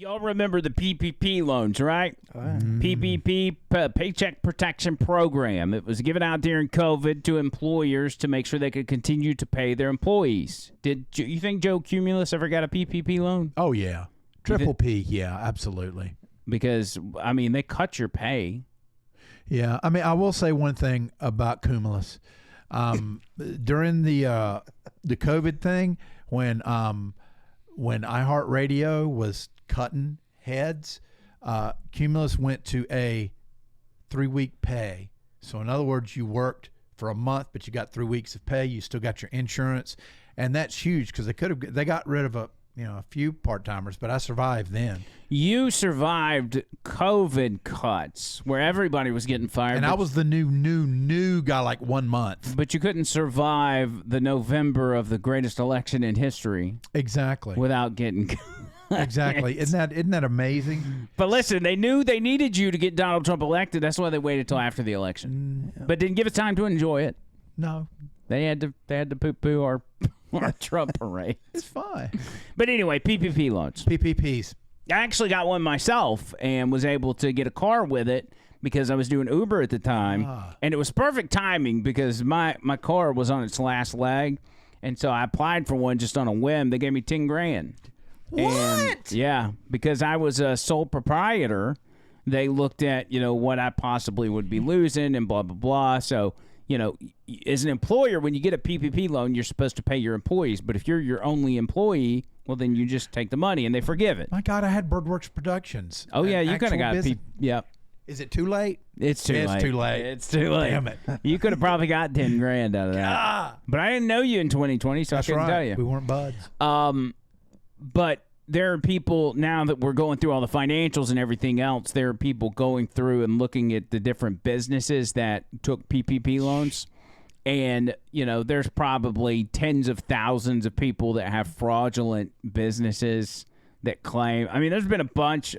Y'all remember the PPP loans, right? Mm-hmm. PPP, Paycheck Protection Program. It was given out during COVID to employers to make sure they could continue to pay their employees. Did you think Joe Cumulus ever got a PPP loan? Oh, yeah. Triple P, yeah, absolutely. Because, I mean, they cut your pay. Yeah, I mean, I will say one thing about Cumulus. During the COVID thing, when iHeartRadio was cutting heads, Cumulus went to a 3-week pay. So in other words, you worked for a month, but you got 3 weeks of pay. You still got your insurance, and that's huge because they got rid of a few part-timers, but I survived then. You survived COVID cuts where everybody was getting fired. And I was the new guy, like 1 month. But you couldn't survive the November of the greatest election in history. Exactly. Without getting Exactly. Isn't that amazing? But listen, they knew they needed you to get Donald Trump elected. That's why they waited till after the election. But didn't give us time to enjoy it. No. They had to poo-poo our Trump parade. It's fine. But anyway, PPP loans. PPPs. I actually got one myself and was able to get a car with it because I was doing Uber at the time. And it was perfect timing because my car was on its last leg. And so I applied for one just on a whim. They gave me $10,000. What? And, yeah, because I was a sole proprietor, they looked at, what I possibly would be losing and blah, blah, blah. So, as an employer, when you get a PPP loan, you're supposed to pay your employees. But if you're your only employee, well, then you just take the money and they forgive it. My God, I had Birdworks Productions. Oh, yeah, you kind of got it. Yeah. Is it too late? It's too late. It's too late. It's too late. Damn it. You could have probably got $10,000 out of that. But I didn't know you in 2020, so That's I couldn't right. tell you. We weren't buds. But there are people, now that we're going through all the financials and everything else, there are people going through and looking at the different businesses that took PPP loans. And, there's probably tens of thousands of people that have fraudulent businesses that claim. I mean, there's been a bunch.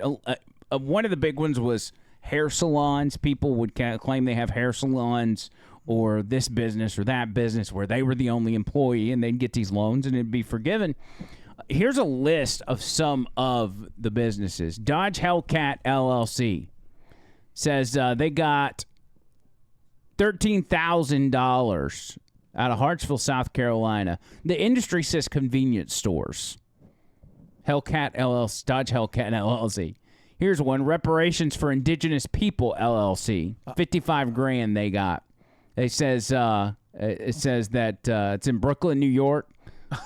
One of the big ones was hair salons. People would claim they have hair salons or this business or that business where they were the only employee, and they'd get these loans and it'd be forgiven. Here's a list of some of the businesses. DOGE Hellcat LLC says they got $13,000 out of Hartsville, South Carolina. The industry says convenience stores. Hellcat LLC, Dodge Hellcat LLC. Here's one: Reparations for Indigenous People LLC. $55,000 they got. It says that it's in Brooklyn, New York.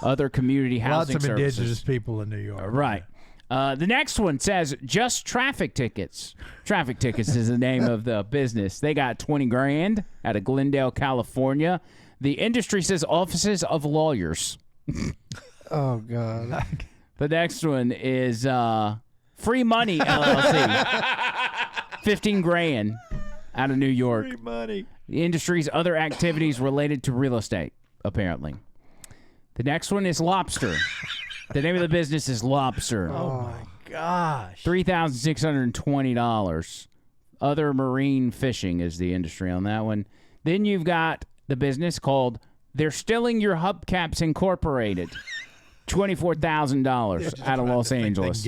Other community housing Lots of services. indigenous people in New York. Right. The next one says Just Traffic Tickets. Traffic Tickets is the name of the business. They got $20,000 out of Glendale, California. The industry says Offices of Lawyers. Oh, God. The next one is Free Money LLC. $15,000 out of New York. Free money. The industry's other activities related to real estate, apparently. The next one is Lobster. The name of the business is Lobster. Oh, my gosh. $3,620. Other marine fishing is the industry on that one. Then you've got the business called They're Stilling Your Hubcaps Incorporated. $24,000 out of Los Angeles.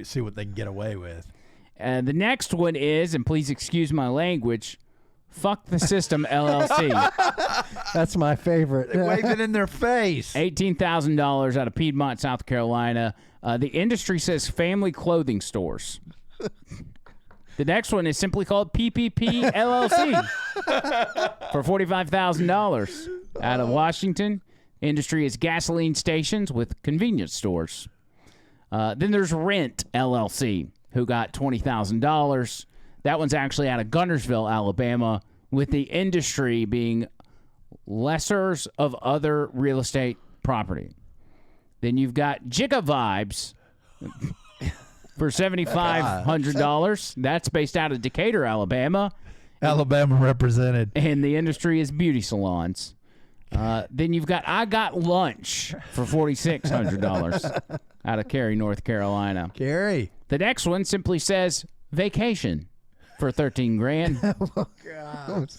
See what they can get away with. The next one is, and please excuse my language, Fuck the System LLC. That's my favorite. They wave it in their face. $18,000 out of Piedmont, South Carolina. The industry says family clothing stores. The next one is simply called PPP LLC for $45,000 out of Washington. Industry is gasoline stations with convenience stores. Then there's Rent LLC, who got $20,000. That one's actually out of Gunnersville, Alabama, with the industry being lessors of other real estate property. Then you've got Jigga Vibes for $7,500. That's based out of Decatur, Alabama. Alabama represented. And the industry is beauty salons. Then you've got I Got Lunch for $4,600 out of Cary, North Carolina. Cary. The next one simply says vacation for 13 grand. Out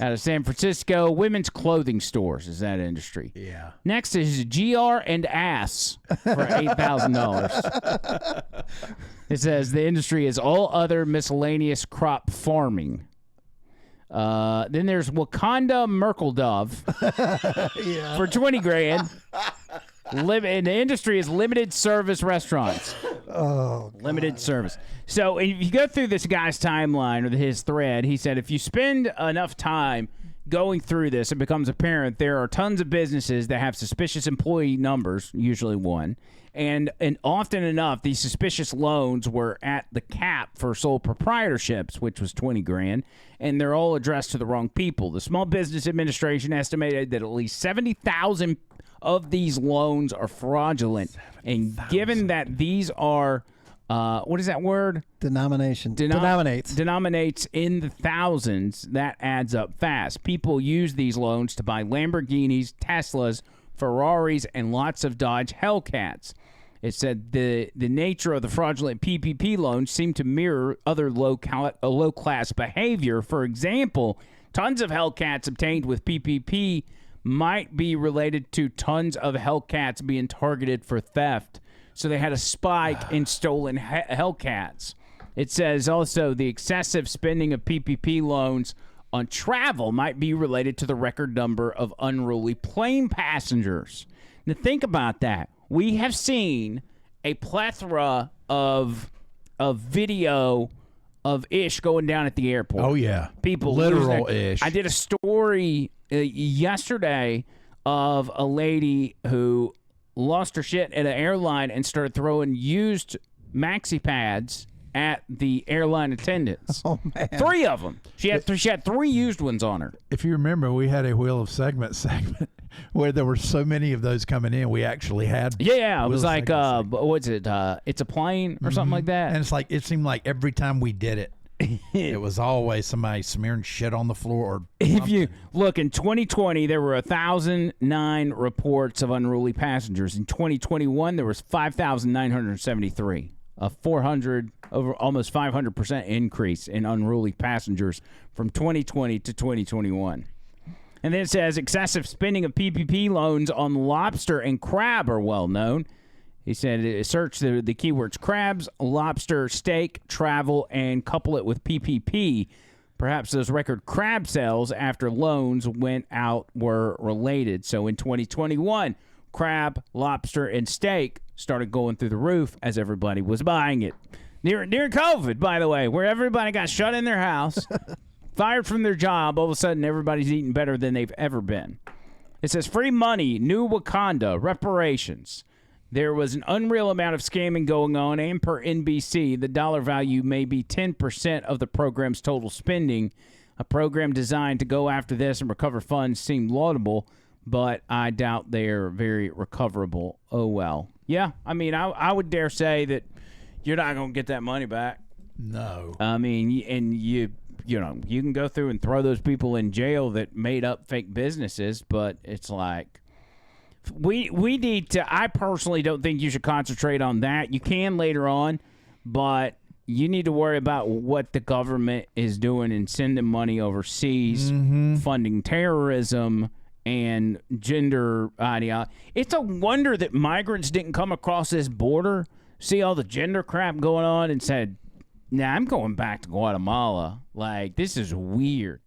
of San Francisco, women's clothing stores is that industry. Yeah. Next is GR and Ass for $8,000. It says the industry is all other miscellaneous crop farming. Then there's Wakanda Merkel Dove for 20 grand. And the industry is limited service restaurants. Oh, God. Limited service. So if you go through this guy's timeline or his thread, he said if you spend enough time going through this, it becomes apparent there are tons of businesses that have suspicious employee numbers, usually one, and often enough, these suspicious loans were at the cap for sole proprietorships, which was 20 grand, and they're all addressed to the wrong people. The Small Business Administration estimated that at least 70,000 of these loans are fraudulent, and given that these are what is that word? Denominates in the thousands, that adds up fast. People use these loans to buy Lamborghinis, Teslas, Ferraris, and lots of Dodge Hellcats. It said the nature of the fraudulent PPP loans seemed to mirror other low-class behavior. For example, tons of Hellcats obtained with PPP might be related to tons of Hellcats being targeted for theft. So they had a spike in stolen Hellcats. It says also the excessive spending of PPP loans on travel might be related to the record number of unruly plane passengers. Now think about that. We have seen a plethora of video of ish going down at the airport. Oh, yeah. People literal ish. I did a story yesterday of a lady who lost her shit at an airline and started throwing used maxi pads at the airline attendants. Oh, man. 3 of them. She had 3 used ones on her. If you remember, we had a Wheel of segment where there were so many of those coming in. We actually had Yeah, it was like what's it? It's a plane or something like that. And it's like it seemed like every time we did it, it was always somebody smearing shit on the floor. Or if you look, in 2020, there were 1,009 reports of unruly passengers. In 2021, there was 5,973. A 400 over almost 500% increase in unruly passengers from 2020 to 2021. And then it says excessive spending of PPP loans on lobster and crab are well known. He said search the keywords crabs, lobster, steak, travel, and couple it with PPP. Perhaps those record crab sales after loans went out were related. So in 2021, crab, lobster, and steak started going through the roof as everybody was buying it. During COVID, by the way, where everybody got shut in their house, fired from their job, all of a sudden everybody's eating better than they've ever been. It says free money, new Wakanda, reparations. There was an unreal amount of scamming going on, and per NBC, the dollar value may be 10% of the program's total spending. A program designed to go after this and recover funds seemed laudable, but I doubt they're very recoverable. Oh, well. Yeah, I mean, I would dare say that you're not going to get that money back. No. I mean, and you can go through and throw those people in jail that made up fake businesses, but it's like, we need to, I personally don't think you should concentrate on that. You can later on, but you need to worry about what the government is doing and sending money overseas, funding terrorism and gender ideology. It's a wonder that migrants didn't come across this border, see all the gender crap going on, and said, nah, I'm going back to Guatemala. Like, this is weird.